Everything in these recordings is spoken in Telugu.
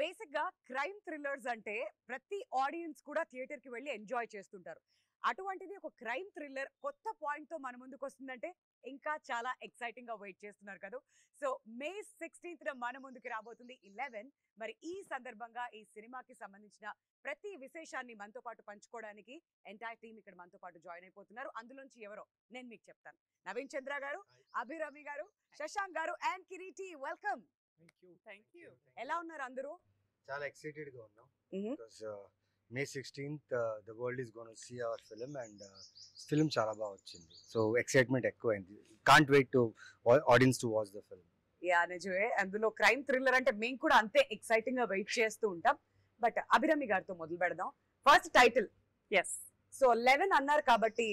బేసిక్ గా క్రైమ్ థ్రిల్లర్స్ అంటే ప్రతి ఆడియన్స్ కూడా థియేటర్ కి వెళ్ళి ఎంజాయ్ చేస్తుంటారు. అటువంటిది ఒక క్రైమ్ థ్రిల్లర్ కొత్త పాయింట్ తో మన ముందుకు వస్తుందంటే ఇంకా చాలా ఎక్సైటింగ్ గా వెయిట్ చేస్తున్నారు కదా. సో మే 16th మన ముందుకు రాబోతుంది 11. మరి ఈ సందర్భంగా ఈ సినిమాకి సంబంధించిన ప్రతి విశేషాన్ని మనతో పాటు పంచుకోవడానికి ఎంటైర్ టీమ్ ఇక్కడ మనతో పాటు జాయిన్ అయిపోతున్నారు. అందులోంచి ఎవరో నేను మీకు చెప్తాను. నవీన్ చంద్ర గారు, అభిరామి గారు, శశాంక్ గారు and Kiriti, welcome. Thank you. ఎలా ఉన్నారు అందరూ? చాలా ఎక్సైటెడ్ గా ఉన్నాం because May 16th the world is going to see our film and film చాలా బాగా వచ్చింది. సో ఎక్సైట్మెంట్ ఎక్కువైంది. Can't wait to audience to watch the film. Yeah నిజమే. అందులో క్రైమ్ థ్రిల్లర్ అంటే మేము కూడా అంతే ఎక్సైటింగ్ గా వెయిట్ చేస్తూ ఉంటాం. బట్ అభిరామి గారితో మొదలు పెడదాం. First title yes. సో 11 అన్నారు కాబట్టి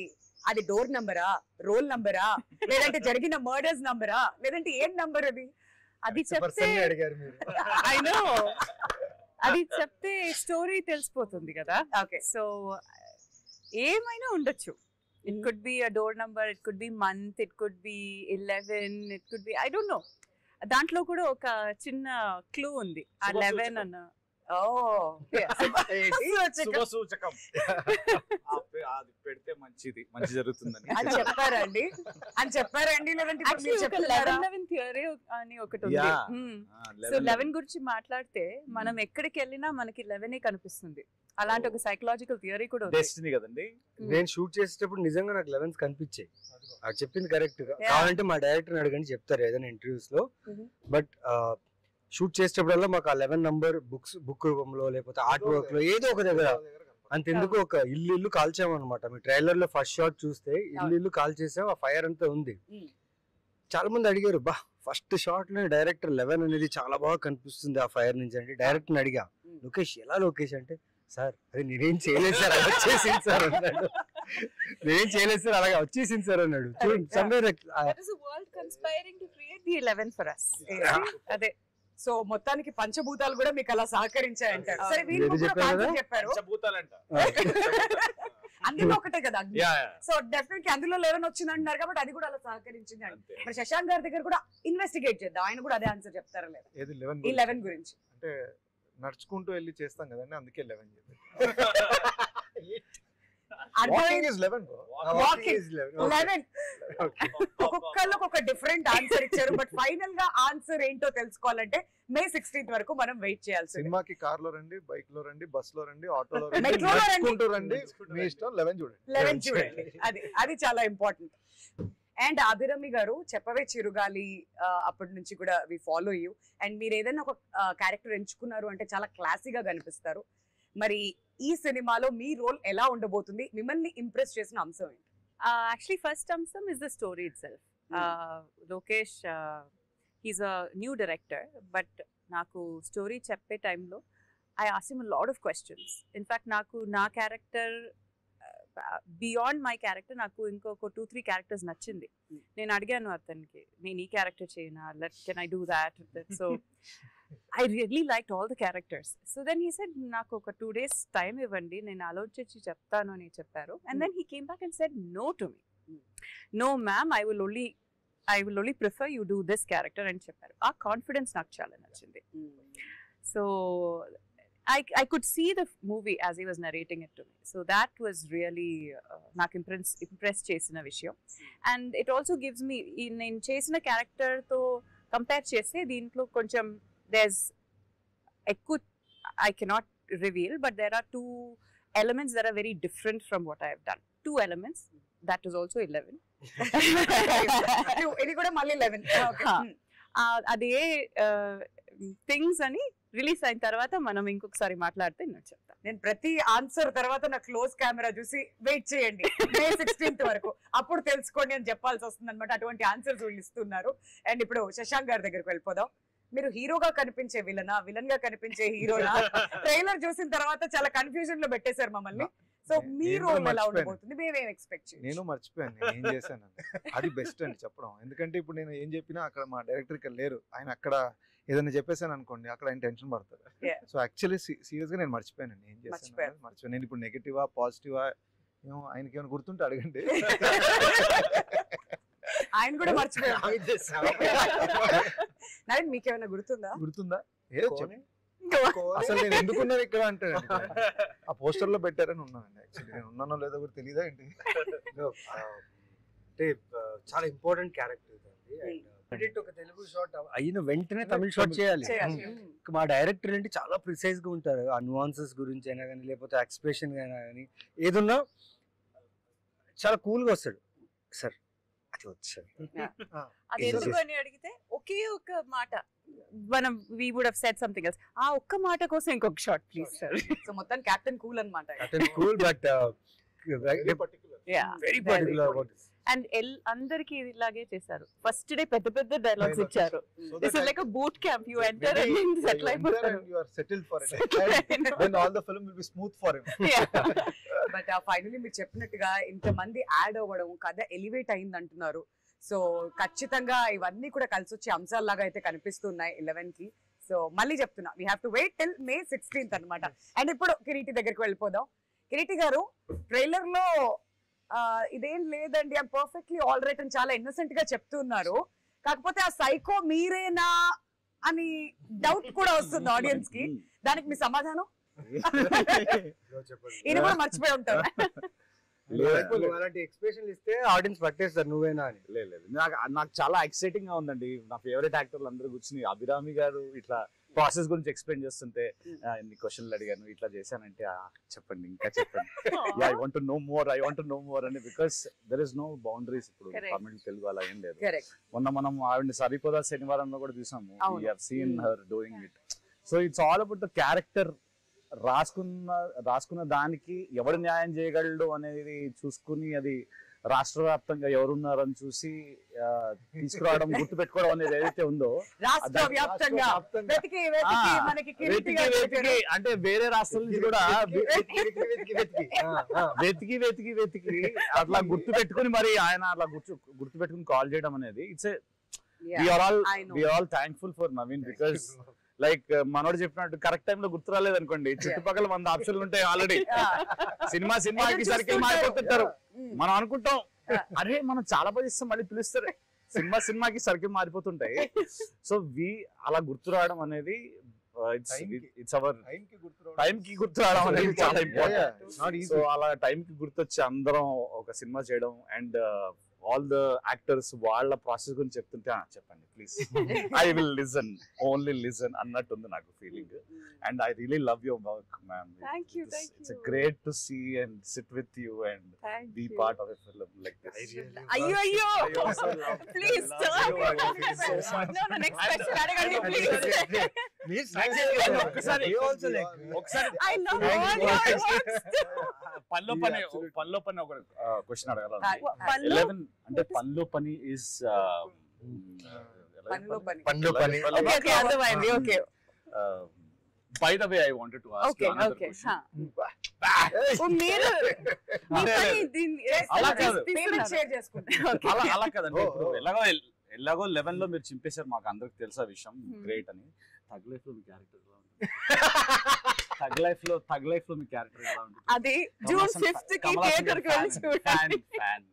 అది డోర్ నంబరా, రోల్ నంబరా, లేదంటే జరిగిన మర్డర్స్ నంబరా, లేదంటే ఏం నంబర్ అది? అది చెప్తే అడిగారు మీరు. ఐ నో అది చెప్తే స్టోరీ తెలిసిపోతుంది కదా. ఓకే. సో ఏమైనా ఉండొచ్చు. It could be a door number, it could be month, it could be 11, it could be I don't know. దాంట్లో కూడా ఒక చిన్న క్లూ ఉంది. ఆ 11 అన్న సూచకం అది పెడితే మంచి జరుగుతుందని అని చెప్పారండి లేదంటే ఇప్పుడు మీరు చెప్తున్నారా? 11 థియరీ అని ఒకటి ఉంది. సో 11 గురించి మాట్లాడితే మనం ఎక్కడికి వెళ్ళినా మనకి 11 కనిపిస్తుంది. అలాంటి ఒక సైకలాజికల్ థియరీ కూడా ఉంది. డెస్టినీ కదండి. నేను షూట్ చేసేటప్పుడు నిజంగా నాకు 11 కనిపించాయి. అది చెప్పింది కరెక్ట్ గా. కావాలంటే మా డైరెక్టర్ అడగండి చెప్తారు ఏదైనా ఇంటర్వ్యూస్ లో. బట్ షూట్ చేసేటప్పుడల్లా మాకు ఆ 11 నంబర్ బుక్ రూపంలో లేకపోతే ఆర్ట్ వర్క్ లో ఏదో ఒక దగ్గర అంతెందుకు ఒక ఇల్లు కాల్చామన్నమాట. మీ ట్రైలర్ లో ఫస్ట్ షాట్ చూస్తే ఇల్లు కాల్చేసాం, ఆ ఫైర్ అంతా ఉంది. చాలా మంది అడిగారు, బా ఫస్ట్ షాట్ లో డైరెక్టర్ 11 అనేది చాలా బాగా కనిపిస్తుంది ఆ ఫైర్ నుంచి అంటే. డైరెక్టర్ అడిగా, లోకేష్ ఎలా లోకేష్ అంటే, సార్ అది నేనేం చేయలేదు సార్, అలా వచ్చేసింది సార్ అన్నాడు. నేనేం చేయలేదు సార్, అలాగే వచ్చేసింది సార్ అన్నాడు. అదే. సో మొత్తానికి పంచభూతాలు కూడా మీకు అలా సహకరించాయంటారు. సరే, వీళ్ళు చెప్పారు అందులో ఒకటే కదా. సో డెఫినెట్లీ అందులో 11 వచ్చింది అంటున్నారు కాబట్టి అది కూడా అలా సహకరించింది అంటే. మరి శశాంక్ గారి దగ్గర కూడా ఇన్వెస్టిగేట్ చేద్దాం, ఆయన కూడా అదే ఆన్సర్ చెప్తారా లేదా ఈ 11 గురించి? అంటే నడుచుకుంటూ వెళ్ళి చేస్తాం కదండి, అందుకే 11 చెప్పారు. ఒక్కొక్కళ్ళు ఒక డిఫరెంట్ ఆన్సర్ ఇచ్చారు. బట్ ఫైనల్ గా ఆన్సర్ ఏంటో తెలుసుకోవాలంటే మే 16th వరకు మనం వెయిట్ చేయాల్సి. సినిమాకి కార్ లో రండి, బైక్ లో రండి, బస్ లో రండి, ఆటోలో మెట్రో లో రండి, మీ ఇష్టం. 11 చూడండి. అది చాలా ఇంపార్టెంట్. అండ్ అభిరామి గారు, చెప్పవే చిరుగాలి అప్పటి నుంచి కూడా వి ఫాలో యూ. అండ్ మీరు ఏదైనా ఒక క్యారెక్టర్ ఎంచుకున్నారు అంటే చాలా క్లాసీగా కనిపిస్తారు. మరి ఈ సినిమాలో మీ రోల్ ఎలా ఉండబోతుంది? మిమ్మల్ని ఇంప్రెస్ చేసిన అంశం ఏంటి? యాక్చువల్లీ ఫస్ట్ అంశం is the story it self. Lokesh he's a new director, but నాకు స్టోరీ చెప్పే టైంలో I asked him a lot of questions. In fact నాకు నా క్యారెక్టర్ బియాండ్ మై క్యారెక్టర్ నాకు ఇంకొక 2-3 క్యారెక్టర్స్ నచ్చింది. నేను అడిగాను అతనికి, నేను ఈ క్యారెక్టర్ చేయనా, can I do that. So I really liked all the characters. So then he said, నాకు ఒక 2 days టైం ఇవ్వండి, నేను ఆలోచించి చెప్తాను అని చెప్పారు. And then he came back and said no to me. No ma'am, I will only prefer you do this character అని చెప్పారు. ఆ కాన్ఫిడెన్స్ నాకు చాలా నచ్చింది. So I could see the movie as he was narrating it to me. So that was really నాకు impress చేసిన విషయం. And it also gives me, నేను చేసిన క్యారెక్టర్తో కంపేర్ చేస్తే దీంట్లో కొంచెం there's I cannot reveal, but there are 2 elements that are very different from what I have done. 2 elements. That is also 11. ఇది కూడా మళ్ళీ 11. అదే థింగ్స్ అని రిలీజ్ అయిన తర్వాత మనం ఇంకొకసారి మాట్లాడితే నేను చెప్తాను. నేను ప్రతి ఆన్సర్ తర్వాత నా క్లోజ్ కెమెరా చూసి వెయిట్ చేయండి మే 16th వరకు, అప్పుడు తెలుసుకోండి అని చెప్పాల్సి వస్తుంది అనమాట. అటువంటి ఆన్సర్స్ వీళ్ళు ఇస్తున్నారు. అండ్ ఇప్పుడు శశాంక్ గారి దగ్గరకు వెళ్ళిపోదాం. మీరు హీరోగా కనిపించే విలన్ గా కనిపించే హీరోనా? ట్రైలర్ చూసిన తర్వాత చాలా కన్ఫ్యూజన్ లో పెట్టేశారు మమ్మల్ని. సో మీ రోల్ ఎలా ఉండబోతుంది? మేమేం ఎక్స్పెక్ట్ చేయాలి? నేను మర్చిపోయాను నేను ఏం చేశాను. అది బెస్ట్ అండి చెప్పడం. ఎందుకంటే ఇప్పుడు నేను ఏం చెప్పినా అక్కడ మా డైరెక్టర్ ఇక్కడ లేరు. ఆయన అక్కడ ఏదైనా చెప్పేసాను అనుకోండి, అక్కడ ఆయన టెన్షన్ పడతారు. సో యాక్చువల్లీ సీరియస్ గా నేను మర్చిపోయాను ఏం చేశాను. నేను ఇప్పుడు నెగటివా పాజిటివా ఏమో ఆయనకి ఏమైనా గుర్తుంటే అడగండి. ఆయన కూడా మర్చిపోయారు. మీకేమైనా గుర్తుందా? ఏదో అసలు నేను ఎందుకున్నాను ఇక్కడ అంటే ఆ పోస్టర్ లో పెట్టారని ఉన్నానండి. యాక్చువల్లీ నేను ఉన్నానో లేదో కూడా తెలియదా ఏంటి? అంటే చాలా ఇంపార్టెంట్ క్యారెక్టర్ ఇదండి. ఒక తెలుగు షాట్ అయిన వెంటనే తమిళ షాట్ చేయాలి. మా డైరెక్టర్ ఏంటి చాలా ప్రిసైజ్ గా ఉంటారు. ఆ nuances గురించి అయినా కానీ లేకపోతే ఎక్స్ప్రెషన్ అయినా కానీ ఏదున్నా చాలా కూల్ గా వస్తాడు. సార్ అది వచ్చాడు అది ఎందుకు అని అడిగితే ఒకే ఒక మాట మనం we would have said something else. ఆ ఒక్క మాట కోసం ఇంకొక షాట్ ప్లీజ్ సార్. సో మొత్తం క్యాప్టెన్ కూల్ అన్నమాట. Cool but very particular about and అందరికి ఇలాగే చేశారు. ఫస్ట్ డే పెద్ద పెద్ద డైలాగ్స్ ఇచ్చారు. This is like a boot camp. You enter and settle అయిపోతారు. You are settled for it. Then all the film will be smooth for him. But finally మీరు చెప్పినట్టుగా ఇంతమంది యాడ్ అవ్వడం కథ ఎలివేట్ అయింది అంటున్నారు. సో ఖచ్చితంగా ఇవన్నీ కూడా కలిసి వచ్చే అంశాల్లాగా అయితే కనిపిస్తున్నాయి 11 కి. సో మళ్ళీ చెప్తున్నా we have to wait till May 16th అన్నమాట. అండ్ ఇప్పుడు కిరీటి దగ్గరికి వెళ్ళిపోదాం. కిరీటి గారు ట్రైలర్ లో ఇదేం లేదండి ఐమ్ పర్ఫెక్ట్లీ ఆల్ రైట్ అని చాలా ఇన్నోసెంట్ గా చెప్తున్నారు. కాకపోతే ఆ సైకో మీరేనా అని డౌట్ కూడా వస్తుంది ఆడియన్స్ కి. దానికి మీ సమాధానం? ఈయన కూడా మర్చిపోయి ఉంటారు. అలాంటి ఎక్స్ప్రెషన్ ఇస్తే ఆడియన్స్ పట్టేస్తారు నువ్వేనా అని. లేదు నాకు చాలా ఎక్సైటింగ్ గా ఉందండి. నా ఫేవరెట్ యాక్టర్లు అందరూ కూర్చుని అభిరామి గారు ఇట్లా ప్రాసెస్ గురించి ఎక్స్ప్లెయిన్ చేస్తుంటే ఎన్ని క్వశ్చన్లు అడిగాను ఇట్లా చేశానంటే చెప్పండి ఇంకా చెప్పండి. I want to know more అని. Because there is no boundaries ఇప్పుడు తమిళ తెలుగు అలా ఏం లేదు. మొన్న మనం ఆవిడ సరిపోదా శనివారంలో కూడా చూసాము. We have seen her doing it. So it's all about the character. రాసుకున్న దానికి ఎవరు న్యాయం చేయగలడు అనేది చూసుకుని అది రాష్ట్ర వ్యాప్తంగా ఎవరున్నారని చూసి తీసుకురావడం గుర్తు పెట్టుకోవడం అనేది ఏదైతే ఉందో రాష్ట్ర వ్యాప్తంగా అంటే వేరే రాష్ట్రాల నుంచి కూడా వెతికి అట్లా గుర్తు పెట్టుకుని మరి ఆయన అట్లా గుర్తు పెట్టుకుని కాల్ చేయడం అనేది it's we are all thankful for Naveen because like మనోడు చెప్పినట్టు కరెక్ట్ టైం లో గుర్తు రాలేదు అనుకోండి చుట్టుపక్కల 100 ఆప్షన్లు ఉంటాయి ఆల్రెడీ. సినిమాకి సర్కిల్ మారిపోతుంటారు. మనం అనుకుంటాం అరే మనం చాలా బాగా ఇస్తాం మళ్ళీ పిలుస్తారు. సినిమాకి సర్కిల్ మారిపోతుంటాయి. సో అలా గుర్తు రావడం అనేది ఇట్స్ అవర్ టైం కి గుర్తు రావడం అనేది చాలా ఇంపార్టెంట్. సో అలా టైం కి గుర్తొచ్చి అందరం ఒక సినిమా చేయడం అండ్ ఆల్ ద యాక్టర్స్ వాళ్ళ ప్రాసెస్ గురించి చెప్తుంటే చెప్పండి please I will listen only listen అన్నట్టుంది నాకు feeling. And I really love your work ma'am. It's great to see and sit with you and be part of a film like this. అయ్యో ప్లీజ్ నెక్స్ట్ క్వశ్చన్ అడగండి ప్లీజ్. ఒకసారి పనిలో పని ఒక క్వశ్చన్ అడగాలి. 11 అంటే పనిలో పని is by the way I wanted to ask you another question. మీరు అలా కదండి. ఇప్పుడు ఎలాగో 11 లో మీరు చింపేశారు మాకు అందరికి తెలుసా విషయం గ్రేట్ అని. థగ్ లైఫ్ లో మీ క్యారెక్టర్ ఎలా ఉంటుంది? థగ్ లైఫ్ లో మీ క్యారెక్టర్ ఎలా ఉంటుంది? అది June 5th కి థియేటర్ కి వెళ్ళి చూడండి. ఫ్యాన్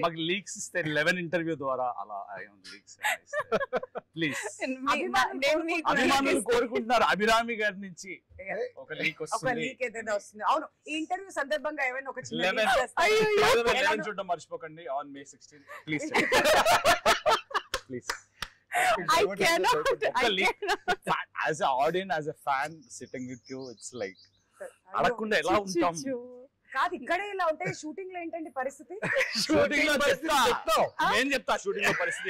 మాకు లీక్స్ ఇస్తే 11 ఇంటర్వ్యూ ద్వారా అలా లీక్స్ ప్లీజ్ అభిమానులు కోరుకుంటున్నారు అభిరామి గారి నుంచి ఒక లీక్ వస్తుంది. అవును ఈ ఇంటర్వ్యూ సందర్భంగా ఏమైనా ఒక చిన్న 11 చూడడం మర్చిపోకండి on May 16 please please. I cannot. As an audience, as a fan sitting with you, it's like అడగకుండా ఎలా ఉంటాం కాదు ఇక్కడే ఇలా ఉంటే షూటింగ్ లో ఏంటండి పరిస్థితి? షూటింగ్ లో నేను చెప్తా షూటింగ్ లో పరిస్థితి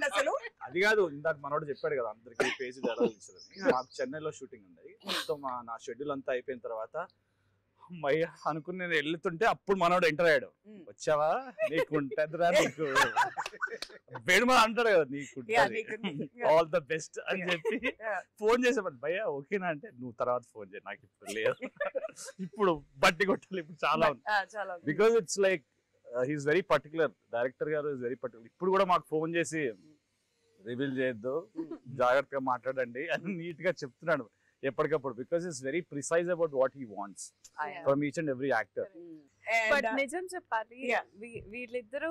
అసలు అది కాదు. ఇందాక మనోడు చెప్పాడు కదా అందరికి పేజీ తేడా ఇచ్చారని. మాకు చెన్నైలో షూటింగ్ ఉంది. మొత్తం నా షెడ్యూల్ అంతా అయిపోయిన తర్వాత అమ్మయ్య అనుకుని నేను వెళ్తుంటే అప్పుడు మనోడు ఎంటర్ అయ్యాడు. వచ్చావా నీకు ఉంటదిరా నీకు వేడుమ అంటాడు కదా నీకు ఆల్ ద బెస్ట్ అని చెప్పి ఫోన్ చేసామంట. భయ్యా ఓకేనా అంటే నువ్వు తర్వాత ఫోన్ చేయ నాకు ఇప్పుడు లేదు ఇప్పుడు బట్టి కొట్టాలి ఇప్పుడు చాలా ఉంది. Because it's like he's very particular. Director గారు ఇస్ వెరీ పర్టికులర్. ఇప్పుడు కూడా మాకు ఫోన్ చేసి రివీల్ చేయొద్దు జాగ్రత్తగా మాట్లాడండి అని నీట్ గా చెప్తున్నాడు ఎప్పటికప్పుడు. Because it's very precise about what he wants from each and every actor. But నిజం చెప్పాలి వీళ్ళిద్దరూ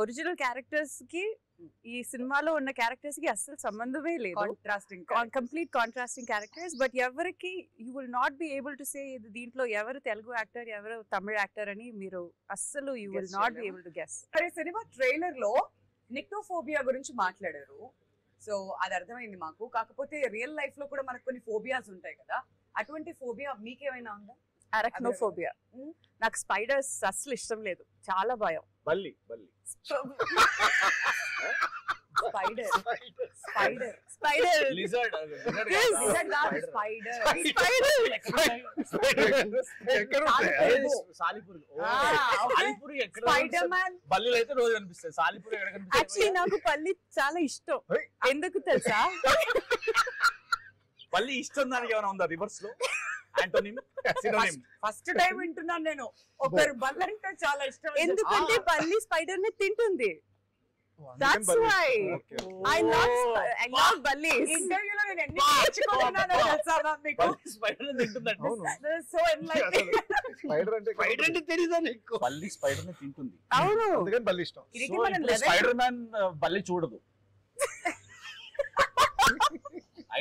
ఒరిజినల్ క్యారెక్టర్స్ కి ఈ సినిమాలో ఉన్న క్యారెక్టర్స్ కి అస్సలు సంబంధమే లేదు. Contrasting complete contrasting characters. But ఎవరికి you will not be able to say దీంట్లో ఎవరు తెలుగు యాక్టర్ ఎవరు తమిళ యాక్టర్ అని మీరు అస్సలు you will not be able to guess. సరే, సినిమా ట్రైలర్ లో నిక్టోఫోబియా గురించి మాట్లాడారు. సో అది అర్థమైంది మాకు. కాకపోతే రియల్ లైఫ్ లో కూడా మనకు కొన్ని ఫోబియాస్ ఉంటాయి కదా, అటువంటి ఫోబియా మీకేమైనా ఉందా? అరక్నోఫోబియా. నాకు స్పైడర్స్ అస్సలు ఇష్టం లేదు, చాలా భయం. బల్లి బల్లి spider spider spider lizard spider సాలిపురి ఎక్కడ స్పైడర్ మ్యాన్. బల్లిలు అయితే రోజు కనిపిస్తాయి, సాలిపురి ఎక్కడ యాక్చువల్లీ కనిపిస్తాయి? నాకు పల్లి చాలా ఇష్టం. ఎందుకు తెలుసా? బల్లి ఇష్టం దానికి ఏమైనా ఉందా రివర్స్ లో? Antonym synonym. ఫస్ట్ టైం వింటున్నాను నేను ఒకరు బల్లంటే చాలా ఇష్టం. ఎందుకంటే పల్లి స్పైడర్ ని తింటుంది. That's why I love bullies. ఇంటర్వ్యూలో నేను ఎన్ని నేర్చుకున్నానో తెలుసా మ్యామ్ మీకు? బల్లి స్పైడర్ తింటుందంట. So enlightening. స్పైడర్ అంటే స్పైడర్ అంటే తెలీదా నీకు? బల్లి స్పైడర్ ని తింటుంది. అవును, అందుకని బల్లి ఇష్టం. ఇది మనం స్పైడర్ మ్యాన్ బల్లి చూడదు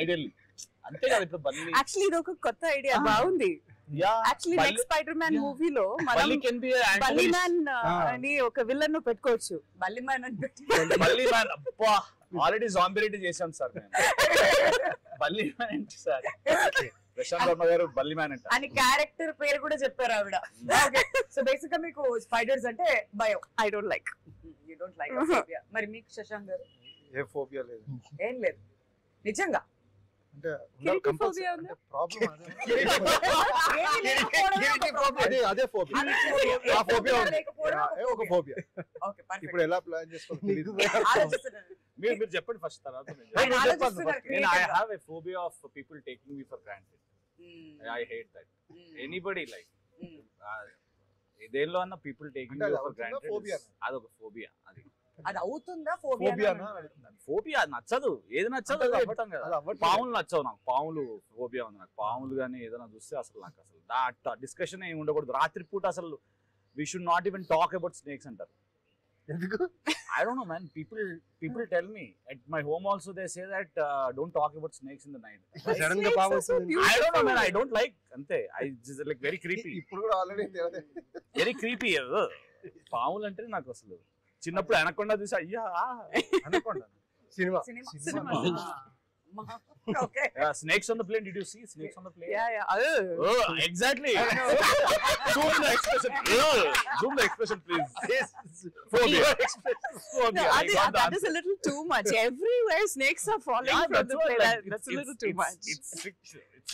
ఐడియల్లీ. అంతే కదా ఇప్పుడు బల్లి. యాక్చువల్లీ ఇది ఒక కొత్త ఐడియా, బాగుంది. యాక్చువల్లీ బల్లి- నెక్స్ట్ స్పైడర్ మ్యాన్ మూవీలో మనం బల్లి కెన్ బి బల్లి మ్యాన్ అని ఒక విలన్ ను పెట్టుకోవచ్చు. బల్లి మ్యాన్ అని పెట్టి బల్లి మ్యాన్. అబ్బా, ఆల్రెడీ జాంబిలిటీ చేశాం సార్ మేము. బల్లి మ్యాన్ ఏంటి సార్? ప్రశాంత్ వర్మ గారు బల్లి మ్యాన్ అంట. అని క్యారెక్టర్ పేరు కూడా చెప్పారు ఆవిడ. ఓకే, సో బేసిక్ గా మీకు స్పైడర్స్ అంటే భయం. I don't like. You don't like phobia. మరి మీకు శశాంక్ గారు? ఏ ఫోబియా లేదు. ఏం లేదు నిజంగా. అంటే కిరీటి phobia ఉందా? ప్రాబ్లం ఏమీ లేకపోవడం ఒక problem. అదే ఫోబియా. ఆ ఫోబియా ఉంది. లేకపోవడం ఒక ఒక ఫోబియా. Okay, perfect. ఇప్పుడు ఎలా ప్లాన్ చేసుకోవాలి? ఆలోచిస్తున్నాను. మీరు చెప్పండి ఫస్ట్, తర్వాత ఆయన ఆలోచిస్తున్నారు నేను ఐ creative గా. Have a phobia of people taking me for granted. I hate that. Anybody like దేనిలో అన్న పీపుల్ టేకింగ్ అంటే యూ అది ఫర్ అవుతుందా గ్రాంటెడ్. phobia? అదొక ఫోబియా. అది అది అవుతుందా ఫోబియా ఫోబియా? ఫోబియా నచ్చదు. ఏది నచ్చదు అంటే అది అది చెప్తాం కదా. అది అవ్వట్లేదు. పాములు నచ్చవు నాకు. పాములు ఫోబియా ఉంది నాకు. పాములు కానీ ఏదైనా చూస్తే అసలు నాకు అసలు డిస్కషన్ ఏమి ఉండకూడదు. రాత్రిపూట అసలు we should not even talk about snakes అంటారు. ఎందుకు? I don't know, man. People tell me at my home also. They say that don't talk about snakes in the night. Sudden గా పాము వస్తుంది. I don't know, man. I don't like. Ante. I just like very creepy. ఇప్పుడు కూడా ఆల్రెడీ Very creepy. పాములు అంటే నాకు అసలు చిన్నప్పుడు అనకొండ చూసి అయ్యా అనుకోండి. Cinema cinema. Okay, snakes on the plane. Did you see snakes on the plane? Yeah. Oh, exactly. Zoom the expression. Zoom the expression, please. Phobia. Phobia. No, I got the that is answer. a little too much. Everywhere snakes are falling Yeah, from that's the what, plane. like, That's a little too much. It's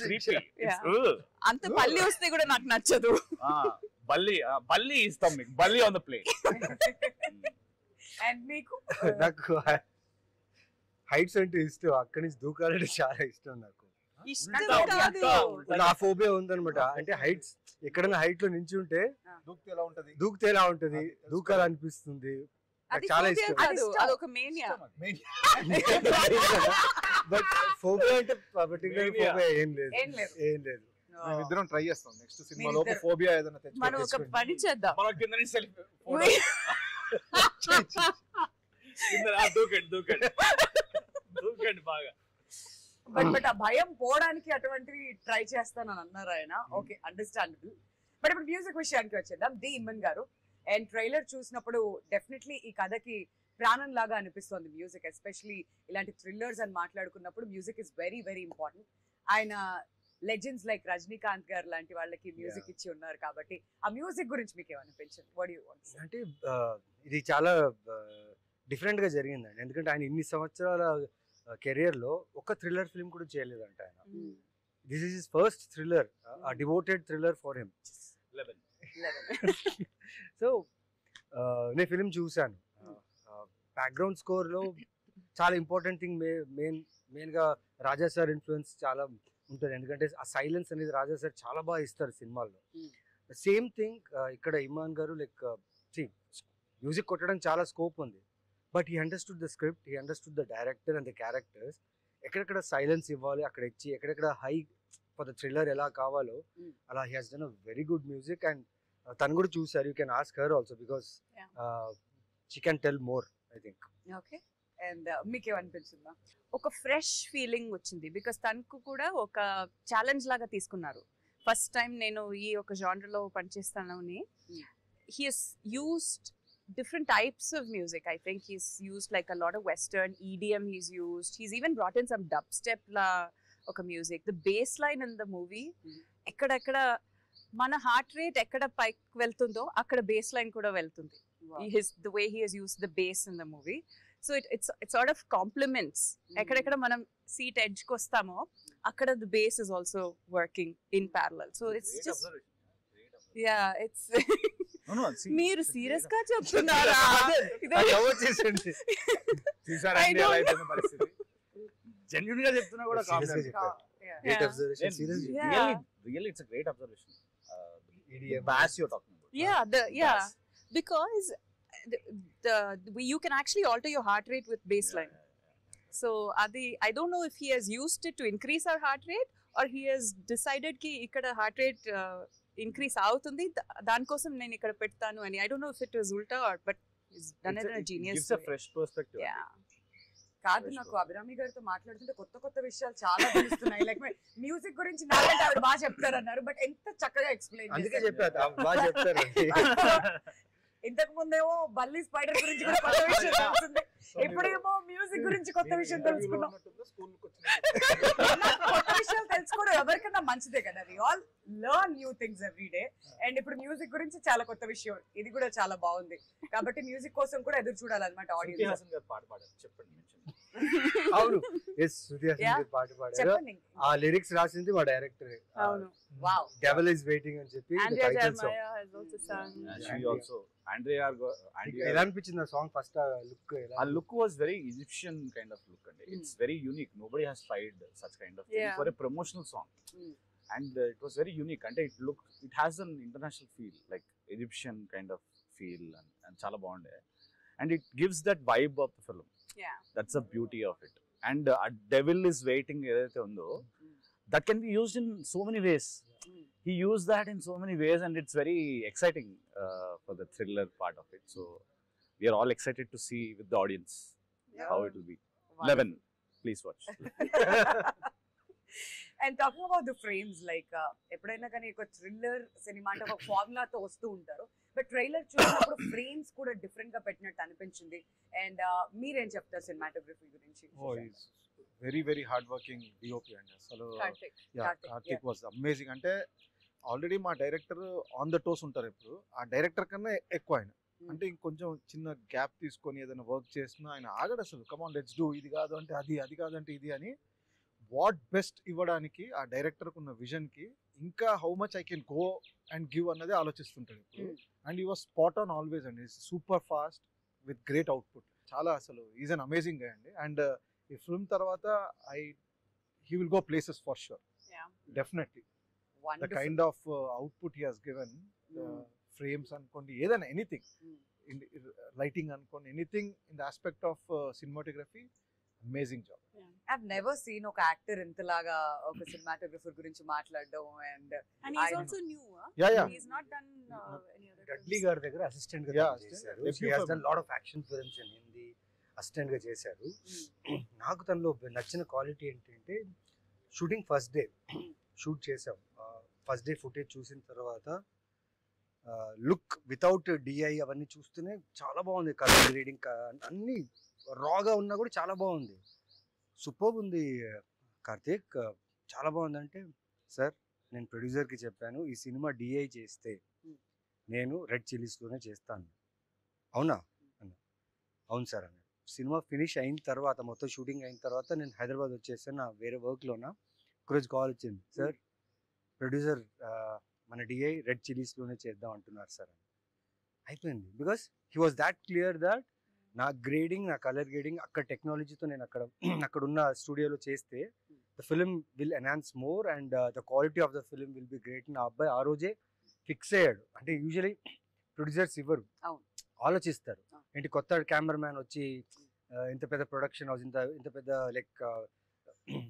creepy. Yeah. It's అంత పల్లి వస్తే కూడా నాకు నచ్చదు. బల్లి ఇస్తాం మీకు. బల్లి ఆన్ ద ప్లేన్. అండ్ మీకు? నాకు హైట్స్ అంటే ఇష్టం. అక్కడి నుంచి దూకాలంటే చాలా ఇష్టం నాకు. ఇష్టం నాకు కాదు. నా ఫోబియా ఉందన్నమాట. అంటే హైట్స్ ఎక్కడైనా హైట్ లో నుంచి ఉంటే దూకితే ఎలా ఉంటది? దూకితే ఎలా ఉంటది, దూకాలనిపిస్తుంది. నాకు అది చాలా phobia ఇష్టం. కాదు, అదొక మేనియా. బట్ ఫోబియా అంటే పర్టికులర్ Mania. ఫోబియా ఏం లేదు. ఏం లేదు. ఏం లేదు. మేమిద్దరం ట్రై చేస్తాం. నెక్స్ట్ సినిమాలో ఒక మీరిద్దరు. ఫోబియా ఏదైనా మనం ఒక తెచ్చుకోండి. పని చేద్దాం. మన కింద నుంచి సెల్ఫీ దూకండి బాగా. బట్ ఆ భయం పోవడానికి అటువంటివి ట్రై చేస్తానని అన్నారు ఆయన. Okay, understandable. బట్ ఇప్పుడు మ్యూజిక్ విషయానికి వచ్చేద్దాం. డి ఇమ్మన్ గారు అండ్ ట్రైలర్ చూసినప్పుడు డెఫినెట్లీ ఈ కథకి ప్రాణం లాగా అనిపిస్తుంది మ్యూజిక్. ఎస్పెషలీ ఇలాంటి థ్రిల్లర్స్ అని మాట్లాడుకున్నప్పుడు music is very very important. ఆయన లెజెండ్స్ లైక్ రజనీకాంత్ గారు లాంటి వాళ్ళకి మ్యూజిక్ ఇచ్చి ఉన్నారు కాబట్టి ఆ మ్యూజిక్ గురించి మీకు ఏమనిపించింది? What do you want to say? అంటే ఇది చాలా డిఫరెంట్ గా జరిగిందండి. ఎందుకంటే ఆయన ఇన్ని సంవత్సరాల కెరియర్ లో ఒక థ్రిల్లర్ ఫిల్మ్ కూడా చేయలేదంట ఆయన. This is his first thriller, devoted thriller for him. 11. So నేను ఫిల్మ్ చూశాను. బ్యాక్గ్రౌండ్ స్కోర్ లో చాలా ఇంపార్టెంట్ థింగ్ మెయిన్ గా రాజా సార్ ఇన్ఫ్లుయెన్స్ చాలా ఉంటుంది. ఎందుకంటే ఆ సైలెన్స్ అనేది రాజా సార్ చాలా బాగా ఇస్తారు సినిమాల్లో. సేమ్ థింగ్ ఇక్కడ ఇమాన్ గారు లైక్ మ్యూజిక్ కొట్టడం చాలా స్కోప్ ఉంది. But he understood the script, he understood the director and the characters. ఎక్కడెక్కడ సైలెన్స్ ఇవ్వాలి అక్కడ ఇచ్చి, ఎక్కడెక్కడ హై ఫర్ ద థ్రిల్లర్ ఎలా కావాలో అలా he has done a very good music. And తను కూడా చూసారు. You can ask her also because she can tell more I think. Okay. And మీకేమనిపించిందా? ఒక ఫ్రెష్ ఫీలింగ్ వచ్చింది బికాస్ తనకు కూడా ఒక ఛాలెంజ్ లాగా తీసుకున్నారు. ఫస్ట్ టైం నేను ఈ ఒక జానర్లో పనిచేస్తాను అని he's used different types of music. I think he's used like a lot of Western EDM. He's even brought in some dubstep la oka music. The bass line in the movie ekkada mana heart rate ekkada pike veltundo akkada bass line kuda veltundi. The way he has used the bass in the movie, so it sort of complements ekkada manam seat edge ko ostamo akkada the bass is also working in parallel, so it's just yeah, it's మీరు సీరియస్ గా చెప్తున్నారా? జెన్యూన్ గా చెప్తున్నా కూడా really it's a great observation. Bass you're talking about. Yeah, because you can actually alter your heart rate with baseline. So I don't know if he has used it to increase our heart rate or he has decided ki ikkada heart rate increase అవుతుంది దానికోసం నేను ఇక్కడ పెడతాను అని. I don't know if it was ulta or but he's done it in a genius way. Gives a fresh perspective. Yeah. కాదు, నాకు అభిరామి గారితో మాట్లాడుతుంటే కొత్త కొత్త విషయాలు చాలా తెలుస్తున్నాయి. లైక్ మ్యూజిక్ గురించి నాకంటే ఆవిడ బాగా చెప్తారన్నారు, బట్ ఎంత చక్కగా ఎక్స్ప్లెయిన్ అందుకే చెప్పారు బాగా చెప్తారు. ఇంతకు ముందేమో బల్లి స్పైడర్ గురించి కూడా కొత్త విషయం తెలుస్తుంది, ఇప్పుడేమో మ్యూజిక్ గురించి కొత్త విషయం తెలుసుకున్నాం. కొత్త విషయాలు తెలుసుకోవడం ఎవరికైనా మంచిదే కదా. We all learn new things every day. And ఇప్పుడు మ్యూజిక్ గురించి చాలా కొత్త విషయం, ఇది కూడా చాలా బాగుంది. కాబట్టి మ్యూజిక్ కోసం కూడా ఎదురు చూడాలన్నమాట ఆడియన్స్. అవును, ఎస్ శృతి హాసన్ గారు పాట పాడారు. చెప్పండి. ఆ లిరిక్స్ రాసింది మా డైరెక్టర్. అవును. వావ్. డెవిల్ ఇస్ వెయిటింగ్ అని చెప్పి Andrea Jeremiah has also sung. She also Andrea ఎలా అనిపించింది ఆ song? First look a look was very Egyptian kind of look, and it's very unique. Nobody has tried such kind of thing Yeah. for a promotional song. And it was very unique, and it has an international feel, like Egyptian kind of feel, and chala bagunde, and it gives that vibe of the film. Yeah. That's the beauty of it. And a devil is waiting edaithe undo, that can be used in so many ways. He used that in so many ways, and it's very exciting for the thriller part of it. So we are all excited to see with the audience how it will be. 11, please watch. And talking about the frames, like ఎప్పుడైనా కానీ ఒక థ్రిల్లర్ సినిమా అంటే ఒక ఫార్ములాతో వస్తూ ఉంటారు, బట్ ట్రైలర్ చూసినప్పుడు ఫ్రేమ్స్ కూడా డిఫరెంట్ గా పెట్టినట్టు అనిపించింది. అండ్ మీరేం చెప్తారు సినిమాటోగ్రఫీ గురించి? Very very hard working DOP అండి అసలు. Karthik was amazing. అంటే ఆల్రెడీ మా డైరెక్టర్ ఆన్ ద టోస్ ఉంటారు ఎప్పుడు, ఆ డైరెక్టర్ కన్నా ఎక్కువ ఆయన. అంటే ఇంకొంచెం చిన్న గ్యాప్ తీసుకొని ఏదైనా వర్క్ చేసినా ఆయన ఆగడు అసలు. కమాన్ లెట్స్ డూ, ఇది కాదు అంటే అది, అది కాదంటే ఇది అని వాట్ బెస్ట్ ఇవ్వడానికి ఆ డైరెక్టర్కి ఉన్న విజన్కి ఇంకా how much I can go and give అన్నది ఆలోచిస్తుంటాడు ఇప్పుడు. అండ్ ఈ వాజ్ స్పాట్ ఆన్ ఆల్వేస్ అండి. Super fast with great output. చాలా అసలు ఈజ్ అన్ అమేజింగ్ గా అండి. అండ్ ఈ ఫిల్మ్ తర్వాత he will go places for sure. Yeah. Definitely. Wonderful. The kind of output he has given, frames ankondi, edana anything, in lighting ankondi, anything in the aspect of cinematography, amazing job. Yeah. I've never seen oka actor intalaga oka cinematographer gurinchi maatladam, and he's also new, huh? Yeah. He's not done any other Dudley films. గారి దగ్గర అసిస్టెంట్ గా చేశారు. He has done lot of action films in Hindi. Assistant గా చేశారు. నాకు తనలో నచ్చిన క్వాలిటీ ఏంటంటే షూటింగ్ ఫస్ట్ డే షూట్ చేసాం. ఫస్ట్ డే ఫుటేజ్ చూసిన తర్వాత లుక్ వితౌట్ డిఐ అవన్నీ చూస్తూనే చాలా బాగుంది. కలర్ గ్రేడింగ్ అన్ని రాగా ఉన్నా కూడా చాలా బాగుంది. సూపర్ ఉంది కార్తీక్, చాలా బాగుంది. అంటే సార్ నేను ప్రొడ్యూసర్కి చెప్పాను ఈ సినిమా డిఐ చేస్తే నేను రెడ్ చిల్లీస్లోనే చేస్తాను. అవునా అన్న, అవును సార్ అన్న. సినిమా ఫినిష్ అయిన తర్వాత మొత్తం షూటింగ్ అయిన తర్వాత నేను హైదరాబాద్ వచ్చేసాను. నా వేరే వర్క్లోనా ఒకరోజు కాల్ వచ్చింది, సార్ ప్రొడ్యూసర్ మన డిఐ రెడ్ చిల్లీస్లోనే చేద్దాం అంటున్నారు సార్ అని. అయిపోయింది. Because he was that clear that నా గ్రేడింగ్, నా కలర్ గ్రేడింగ్ అక్కడ టెక్నాలజీతో నేను అక్కడ ఉన్న స్టూడియోలో చేస్తే the film will enhance more and the quality of the film will be great. నా అబ్బాయి ఆ రోజే ఫిక్స్ అయ్యాడు. అంటే యూజువలీ ప్రొడ్యూసర్స్ ఇవ్వరు, ఆలోచిస్తారు. ఏంటి కొత్త కెమెరామ్యాన్ వచ్చి ఇంత పెద్ద ప్రొడక్షన్ హౌస్ ఇంత పెద్ద లైక్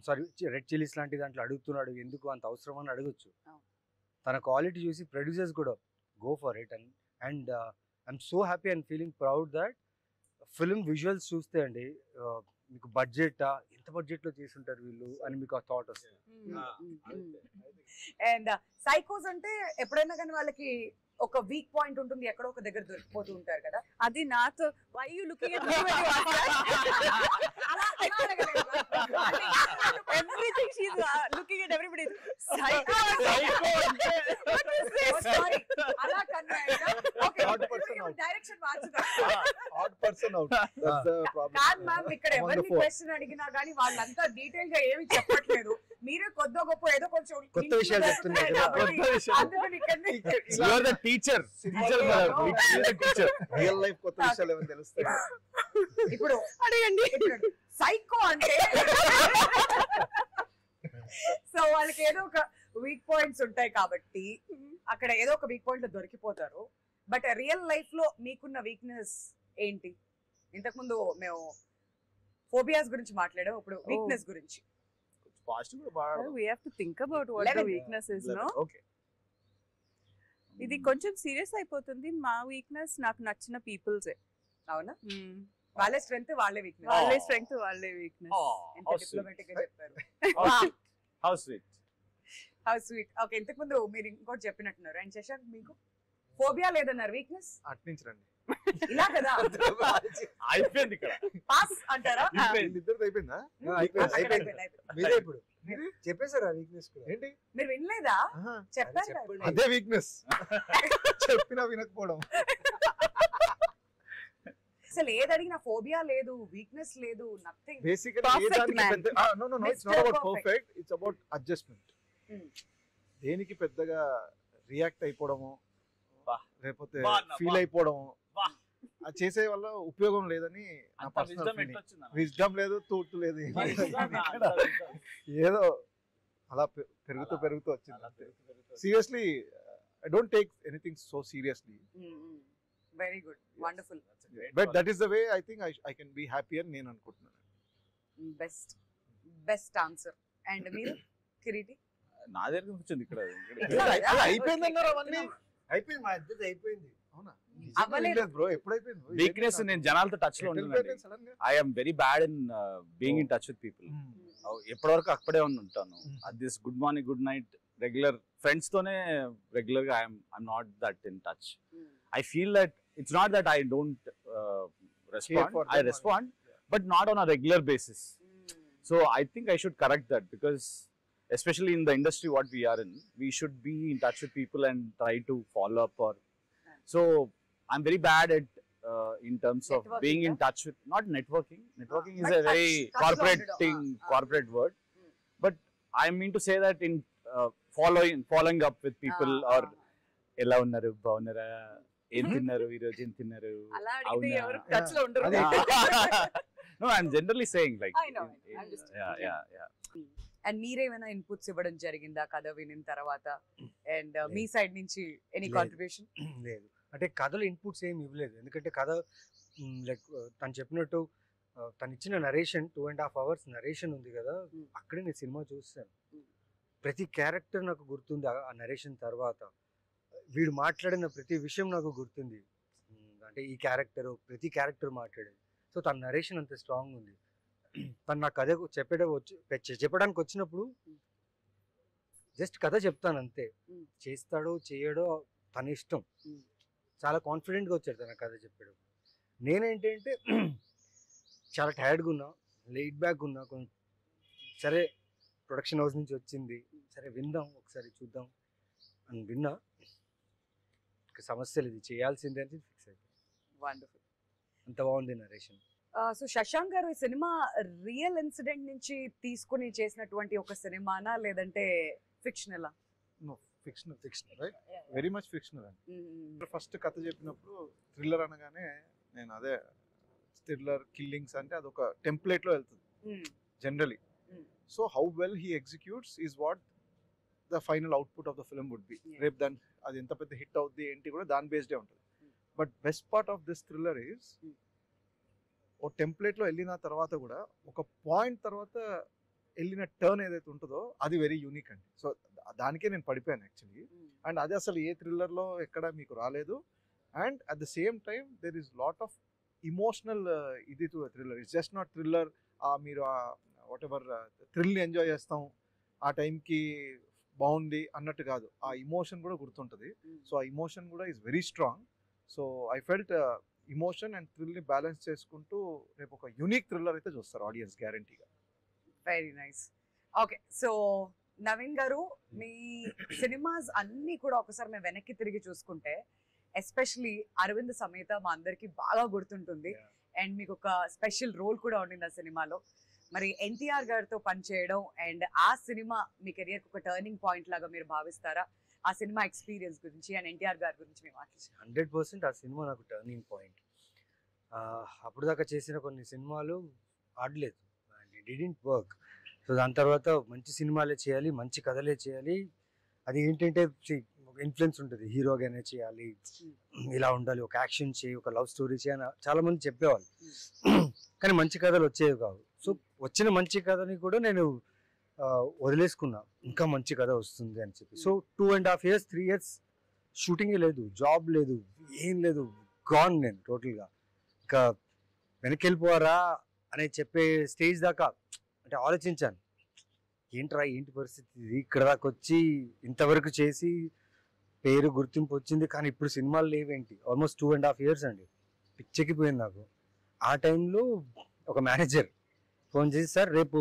సారీ రెడ్ చిల్లీస్ లాంటి దాంట్లో అడుగుతున్నాడు, ఎందుకు అంత అవసరం అని అడగచ్చు. తన క్వాలిటీ చూసి ప్రొడ్యూసర్స్ కూడా go for it. And I'm so happy and feeling proud that film visuals చూస్తే అండి మీకు బడ్జెట్ ఎంత బడ్జెట్ లో చేసుంటారు వీళ్ళు అని మీకు ఆ థాట్ వస్తుంది. అండ్ సైకోస్ అంటే ఎప్పుడైనా కానీ వాళ్ళకి ఒక వీక్ పాయింట్ ఉంటుంది, ఎక్కడో ఒక దగ్గర దొరికిపోతూ ఉంటారు కదా. అది నాతో why you looking at me everything she is looking at everybody psycho Sorry, అలా కన్నా Odd person out. డైరెక్షన్ మార్చుదాం. Odd person out that's the problem. కాదు మ్యామ్, ఇక్కడ I'm on the ఎవరిని phone. క్వశ్చన్ అడిగినా కానీ వాళ్ళంతా డీటెయిల్ గా ఏమి చెప్పట్లేదు. మీరే కొద్దో గొప్ప ఏదో కొంచెం కొత్త విషయాలు చెప్తున్నారు కదా. కాబట్టి కొత్త విషయాలు. అందుకని ఇక్కడనే You are the teacher. Teacher brother. You are the teacher. Real life కొత్త విషయాలు ఏమైనా తెలుస్తాయి. ఇప్పుడు అడగండి. సైకో అంటే సో వాళ్ళకి ఏదో ఒక వీక్ పాయింట్స్ ఉంటాయి కాబట్టి అక్కడ ఏదో ఒక వీక్ పాయింట్ లో దొరికిపోతారు. బట్ రియల్ లైఫ్ లో మీకున్న వీక్నెస్ ఏంటి? ఇంతకుముందు మేము ఫోబియాస్ గురించి మాట్లాడాం, ఇప్పుడు వీక్నెస్ గురించి. Positive కూడా బాగా. We have to think about what the 11. weakness is, no? Okay. ఇది కొంచెం సీరియస్ అయిపోతుంది. మా వీక్నెస్ నాకు నచ్చిన పీపుల్సే. అవునా? వాళ్ళే స్ట్రెంగ్త్, వాళ్ళే వీక్నెస్. వాళ్ళే స్ట్రెంగ్త్, వాళ్ళే వీక్నెస్. ఎంత How sweet. డిప్లొమాటిక్ గా చెప్పారు. How sweet. How sweet. How sweet. Okay, ఇంతకు ముందు మీరు ఇంకోటి చెప్పినట్టున్నారు. అండ్ శశాంక్ మీకు ఫోబియా లేదన్నారు, వీక్నెస్ అటు నుంచి రండి. ఇలా కదా అయిపోయింది ఇక్కడ. పాస్ అంటారా? వీళ్ళిద్దరిది అయిపోయిందా? అయిపోయింది. అయిపోయింది. మీరే ఇప్పుడు చెప్పేశారు ఆ వీక్నెస్ కూడా. ఏంటి? మీరు వినలేదా? ఆహా. చెప్పారు కదా. చెప్పండి. అదే వీక్నెస్. చెప్పినా వినకపోవడం. అసలు ఏది అడిగినా ఫోబియా లేదు, వీక్నెస్ లేదు, నథింగ్. బేసికల్లీ Perfect ఏదానికి man. పెద్ద no no no it's not Mr. About Perfect. Perfect, it's about adjustment. Hmm. దేనికి పెద్దగా రియాక్ట్ అయిపోవడము, బా. లేకపోతే బా అన్న, ఫీల్ బా. అయిపోవడము, బా. అది చేసే వల్ల ఉపయోగం లేదని నా అంత పర్సనల్ wisdom ఫీలింగ్. ఎట్లొచ్చింది అన్న? విజ్డమ్ లేదు, తూర్పు లేదు, ఏమీ మరి లేదు. wisdom నా, ఇక్కడ అంత wisdom. ఏదో అలా పెరుగుతూ అలా పెరుగుతూ వచ్చింది. అలా పెరుగుతూ. Seriously I don't take anything so seriously, very good, wonderful, That's a great but that quality. Is the way I think I can be happy అని నేను అనుకుంటున్నాను. Best answer. అండ్ మీరు కిరీటి? నా దగ్గర కూర్చుంది ఇక్కడ. అలా అయిపోయిందన్నారు అవన్నీ. అయిపోయింది, మా ఇద్దరిది అయిపోయింది. అవునా? అవ్వలేదు. బ్రో, ఎప్పుడు అయిపోయింది? వీక్నెస్ నేను జనాలతో టచ్ లో ఉంటాను. సడన్ గా. I'm very bad in being in touch with people. ఎప్పటివరకు అక్కడే ఉంటాను. అది this good morning, good night, regular friends తోనే రెగ్యులర్ గా I'm not that in touch. I feel that it's not that I don't respond. for I them respond, but not on a regular basis. So I think I should correct that, because especially in the industry what we are in, we should be in touch with people and try to follow up. Or so I'm very bad at in terms of Networking, being in yeah? touch with, not networking. Networking is But a very touch corporate lo thing, undu. corporate word. But I mean to say that in following up with people, or ఎలా ఉన్నారు, బాగున్నారా, ఏం తిన్నారు, ఈ రోజు ఏం తిన్నారు, అలా అడిగితే అవునా? ఎవరు టచ్ లో ఉండరు. అదే. No, I'm generally saying like. I know, I'm just- Yeah. And మీరేమైనా ఇన్పుట్స్ ఇవ్వడం జరిగిందా కథ వినిన తర్వాత? అండ్ మీ సైడ్ నుంచి ఎనీ లేదు. కాంట్రిబ్యూషన్? లేదు, అంటే కథలో ఇన్పుట్స్ ఏమి ఇవ్వలేదు. ఎందుకంటే కథ లైక్ తను చెప్పినట్టు తను ఇచ్చిన నరేషన్ 2.5 hours నరేషన్ ఉంది కదా, అక్కడే నేను సినిమా చూస్తాను. ప్రతి క్యారెక్టర్ నాకు గుర్తుంది ఆ నరేషన్ తర్వాత. వీడు మాట్లాడిన ప్రతి విషయం నాకు గుర్తుంది. అంటే ఈ క్యారెక్టర్, ప్రతి క్యారెక్టర్ మాట్లాడేది. సో తన నరేషన్ అంత స్ట్రాంగ్ ఉంది. తను నా కథ చెప్పడానికి వచ్చినప్పుడు జస్ట్ కథ చెప్తాను అంతే. చేస్తాడో చేయడో తన ఇష్టం. చాలా కాన్ఫిడెంట్గా వచ్చాడు తన కథ చెప్పడం. నేనేంటంటే చాలా టైర్డ్గా ఉన్నా, లేట్ బ్యాక్ ఉన్నా. కొంచెం సరే ప్రొడక్షన్ హౌస్ నుంచి వచ్చింది, సరే విందాం ఒకసారి చూద్దాం అని విన్నా. సమస్యలు ఇది చేయాల్సిందే అని ఫిక్స్ అయిపోయింది. వండర్ఫుల్. అంత బాగుంది నరేషన్. సో శశాంక్ గారు, ఈ సినిమా రియల్ ఇన్సిడెంట్ నుంచి తీసుకుని చేసినటువంటి ఒక సినిమానా, లేదంటే ఫిక్షనలా? No, fictional right, very much fictional అండి. ఫస్ట్ కథ చెప్పినప్పుడు థ్రిల్లర్ అనగానే నేను అదే థ్రిల్లర్ కిల్లింగ్స్ అంటే అదొక టెంప్లెట్ లో వెళ్తుంది generally. So how well he executes is what the final output of the film would be. రేపు దాని అది ఎంత పెద్ద హిట్ అవుద్ది ఏంటి కూడా దాని బేస్డే ఉంటుంది. But best part of this thriller is ఓ టెంప్లెట్ లో వెళ్ళిన తర్వాత కూడా ఒక పాయింట్ తర్వాత వెళ్ళిన టర్న్ ఏదైతే ఉంటుందో అది వెరీ యూనిక్ అండి. సో దానికే నేను పడిపోయాను యాక్చువల్లీ. అండ్ అది అసలు ఏ థ్రిల్లర్లో ఎక్కడ మీకు రాలేదు. And at the same time there is lot of emotional ఇది to thriller. It's just not thriller. మీరు వాట్ ఎవర్ థ్రిల్ని ఎంజాయ్ చేస్తాం ఆ టైంకి బాగుంది అన్నట్టు కాదు, ఆ ఇమోషన్ కూడా గుర్తుంటుంది. సో ఆ ఇమోషన్ కూడా is very strong. So I felt emotion and థ్రిల్ని బ్యాలెన్స్ చేసుకుంటూ రేపు ఒక యూనిక్ థ్రిల్లర్ అయితే చూస్తారు ఆడియన్స్ గ్యారంటీగా. Very nice. Okay, so Naveen garu, మీ సినిమాస్ అన్ని కూడా ఒకసారి మేము వెనక్కి తిరిగి చూసుకుంటే ఎస్పెషలీ అరవింద్ సమేత మా అందరికి బాగా గుర్తుంటుంది. అండ్ మీకు ఒక స్పెషల్ రోల్ కూడా ఉండింది ఆ సినిమాలో. మరి ఎన్టీఆర్ గారితో పనిచేయడం అండ్ ఆ సినిమా మీ కెరియర్ ఒక టర్నింగ్ పాయింట్ లాగా మీరు భావిస్తారా? ఆ సినిమా ఎక్స్పీరియన్స్ గురించి అండ్ ఎన్టీఆర్ గారి గురించి మేము మాట్లాడుతున్నాం. 100% ఆ సినిమా నాకు టర్నింగ్ పాయింట్. అప్పుడు దాకా చేసిన కొన్ని సినిమాలు ఆడలేదు, డిడెంట్ వర్క్. సో దాని తర్వాత మంచి సినిమాలే చేయాలి, మంచి కథలే చేయాలి. అది ఏంటంటే ఇన్ఫ్లుయెన్స్ ఉంటుంది, హీరోగానే చేయాలి, ఇలా ఉండాలి, ఒక యాక్షన్ చేయి, ఒక లవ్ స్టోరీ చేయి అని చాలా మంది చెప్పేవాళ్ళు. కానీ మంచి కథలు వచ్చేవి కావు. సో వచ్చిన మంచి కథని కూడా నేను వదిలేసుకున్నా, ఇంకా మంచి కథ వస్తుంది అని చెప్పి. సో 2.5 years 3 years షూటింగే లేదు, జాబ్ లేదు, ఏం లేదు, గాన్ నేను టోటల్గా. ఇంకా వెనక్కి వెళ్ళిపోవారా అని చెప్పే స్టేజ్ దాకా అంటే ఆలోచించాను, ఏంట్రా ఏంటి పరిస్థితి, ఇక్కడ దాకా వచ్చి ఇంతవరకు చేసి పేరు గుర్తింపు వచ్చింది, కానీ ఇప్పుడు సినిమాలు లేవేంటి. ఆల్మోస్ట్ 2.5 years అండి, పిచ్చెక్కిపోయింది నాకు. ఆ టైంలో ఒక మేనేజర్ ఫోన్ చేసి, సార్ రేపు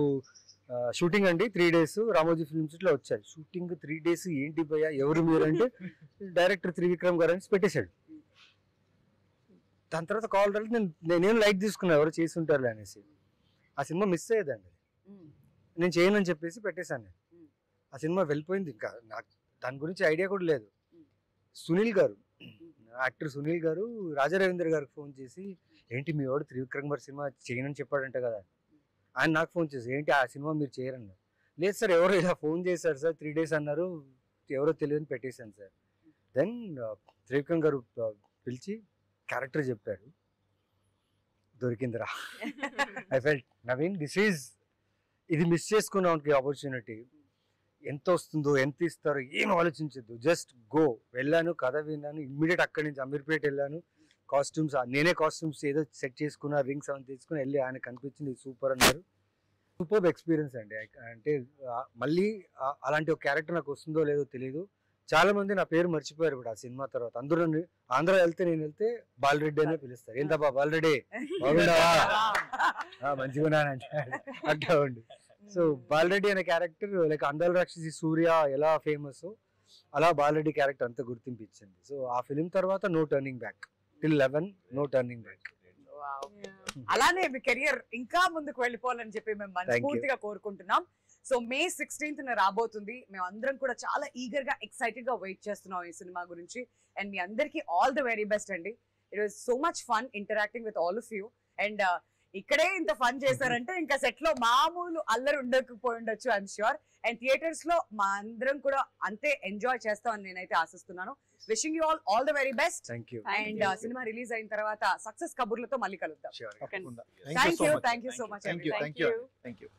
షూటింగ్ అండి 3 days రామోజీ ఫిల్మ్ సిటీలో వచ్చాయి. షూటింగ్ 3 days ఏంటి భయ్యా, ఎవరు మీరు అంటే డైరెక్టర్ త్రివిక్రమ్ గారు అని పెట్టేశాడు. దాని తర్వాత కాల్ రాలేదు, నేనేం లైట్ తీసుకున్నా, ఎవరు చేసి ఉంటారు అనేసి. ఆ సినిమా మిస్ అయ్యేదండి, నేను చేయనని చెప్పేసి పెట్టేశాను నేను. ఆ సినిమా వెళ్ళిపోయింది, ఇంకా నాకు దాని గురించి ఐడియా కూడా లేదు. సునీల్ గారు, యాక్టర్ సునీల్ గారు రాజా రవీంద్ర గారికి ఫోన్ చేసి, ఏంటి మీ వాడు త్రివిక్రమ్ గారు సినిమా చేయనని చెప్పాడంట కదా. ఆయన నాకు ఫోన్ చేసి, ఏంటి ఆ సినిమా మీరు చేయరన్నారు. లేదు సార్, ఎవరో ఇలా ఫోన్ చేశారు సార్, 3 days అన్నారు, ఎవరో తెలియదని పెట్టేశాను సార్. దెన్ త్రివిక్రమ్ గారు పిలిచి క్యారెక్టర్ చెప్పారు, దొరికిందిరా. ఐ ఫెల్ట్ నవీన్ ఇది మిస్ చేసుకున్నాం ఆపర్చునిటీ. ఎంత వస్తుందో, ఎంత ఇస్తారో ఏం ఆలోచించద్దు, జస్ట్ గో. వెళ్ళాను, కథ విన్నాను, ఇమ్మీడియట్ అక్కడి నుంచి అమీర్పేట వెళ్ళాను. కాస్ట్యూమ్స్ నేనే కాస్ట్యూమ్స్ ఏదో సెట్ చేసుకున్నా, రింగ్స్ అవన్నీ తీసుకుని వెళ్ళి ఆయన కనిపించింది సూపర్ అన్నారు. సూపర్ ఎక్స్పీరియన్స్ అండి. అంటే మళ్ళీ అలాంటి ఒక క్యారెక్టర్ నాకు వస్తుందో లేదో తెలియదు. చాలా మంది నా పేరు మర్చిపోయారు ఇప్పుడు ఆ సినిమా తర్వాత. అందరూ ఆంధ్ర నేను వెళ్తే బాలరెడ్డి అనే పిలుస్తారు. ఏంటబ్బా బాలరెడ్డి, బాగుండవా, మంచిగా ఉన్నానంటే అట్లా ఉండి. సో బాలరెడ్డి అనే క్యారెక్టర్ లైక్ అందాల రాక్షసి సూర్య ఎలా ఫేమస్, అలా బాలరెడ్డి క్యారెక్టర్ అంత గుర్తింపు ఇచ్చింది. సో ఆ ఫిలిం తర్వాత no turning back, till 11 no turning back. అలానే మీ కెరియర్ ఇంకా ముందుకు వెళ్ళిపోవాలని చెప్పి మేము మనస్ఫూర్తిగా కోరుకుంటున్నాం. సో May 16th రాబోతుంది. మేము అందరం కూడా చాలా ఈగర్ గా ఎక్సైటెడ్ గా వెయిట్ చేస్తున్నాం ఈ సినిమా గురించి. అండ్ మీ అందరికి ఆల్ ద వెరీ బెస్ట్ అండి. It was so much fun interacting with all of you. And ఇక్కడే ఇంత ఫన్ చేశారంటే ఇంకా సెట్ లో మామూలు అల్లరి ఉండకపోయి ఉండొచ్చు ఐఎమ్ ష్యూర్. అండ్ థియేటర్స్ లో మా అందరం కూడా అంతే ఎంజాయ్ చేస్తామని నేనైతే ఆశిస్తున్నాను. Wishing you all the very best. And cinema release అయిన తర్వాత సక్సెస్ కబుర్లతో మళ్ళీ కలుద్దాం. Sure. Thank you so much. Thank you.